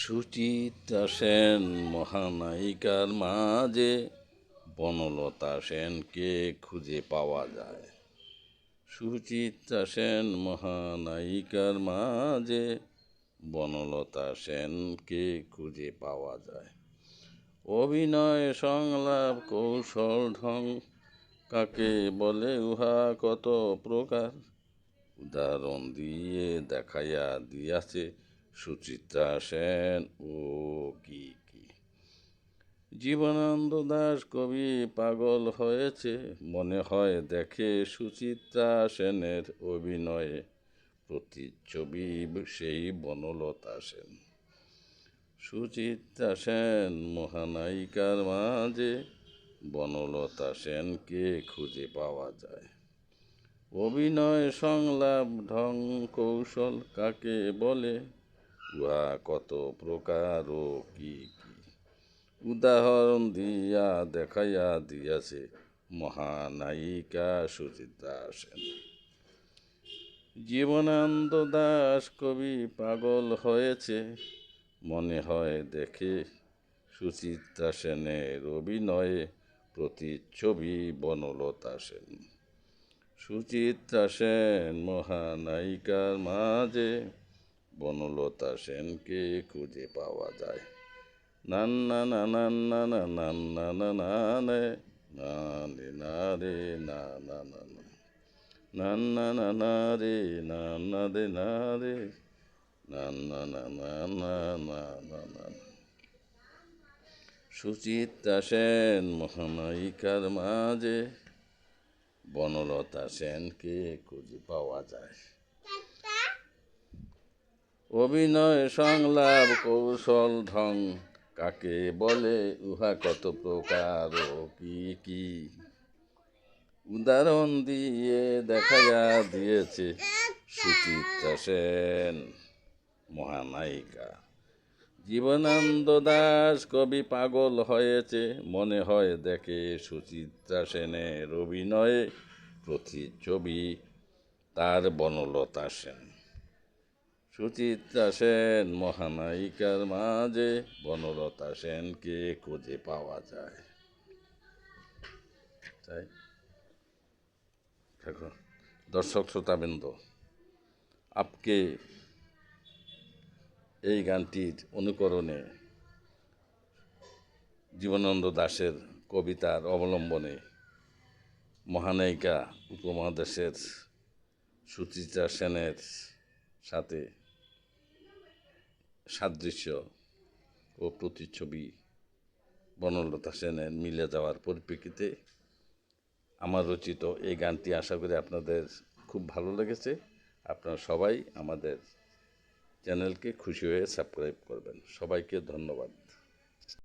সুচিত্রা সেন মহানায়িকার মাঝে বনলতা সেনকে খুঁজে পাওয়া যায়। সুচিত্রা সেন মহানায়িকার মাঝে বনলতা সেনকে খুঁজে পাওয়া যায়। অভিনয় সংলাপ কৌশল ঢং কাকে বলে উহা কত প্রকার, উদাহরণ দিয়ে দেখাইয়া দিয়াছে সুচিত্রা সেন ও কি কি। জীবনানন্দ দাশ কবি পাগল হয়েছে, মনে হয় দেখে সুচিত্রা সেনের অভিনয়ে প্রতিচ্ছবি সেই বনলতা সেন। সুচিত্রা সেন মহানায়িকার মাঝে বনলতা সেনকে খুঁজে পাওয়া যায়। অভিনয় সংলাপ ঢং কৌশল কাকে বলে, উহা কত প্রকার ও কি কি। উদাহরণ দিয়া দেখাইয়া দিয়াছে মহানায়িকা সুচিত্রা সেন। জীবনানন্দ দাশ কবি পাগল হয়েছে, মনে হয় দেখে সুচিত্রা সেনের অভিনয়ে প্রতিচ্ছবি বনলতা সেন। সুচিত্রা সেন মহানায়িকার মাঝে বনলতা সেনকে খুঁজে পাওয়া যায়। নান্না না নান্না না নান্না না নানে নানে না রে না না না নান্না না না রে নান্না দে না রে নান্না না না না না না না। সুচিত্রা সেন মহানায়িকার মাঝে বনলতা সেনকে খুঁজে পাওয়া যায়। অভিনয় সংলাপ কৌশল ঢং কাকে বলে, উহা কত প্রকার ও কি কি। উদাহরণ দিয়ে দেখাইয়া দিয়েছে সুচিত্রা সেন মহানায়িকা। জীবনানন্দ দাশ কবি পাগল হয়েছে, মনে হয় দেখে সুচিত্রা সেনের অভিনয়ে প্রতিচ্ছবি তার বনলতা সেন। সুচিত্রা সেন মহানায়িকার মাঝে বনলতা সেনকে খুঁজে পাওয়া যায়। তাই দেখো দর্শক শ্রোতাবৃন্দ, আপকে এই গানটির অনুকরণে জীবনানন্দ দাশের কবিতার অবলম্বনে মহানায়িকা উপমহাদেশের সুচিত্রা সেনের সাথে সাদৃশ্য ও প্রতিচ্ছবি বনলতা সেনের মিলে যাওয়ার পরিপ্রেক্ষিতে আমার রচিত এই গানটি আশা করি আপনাদের খুব ভালো লেগেছে। আপনারা সবাই আমাদের চ্যানেলকে খুশি হয়ে সাবস্ক্রাইব করবেন। সবাইকে ধন্যবাদ।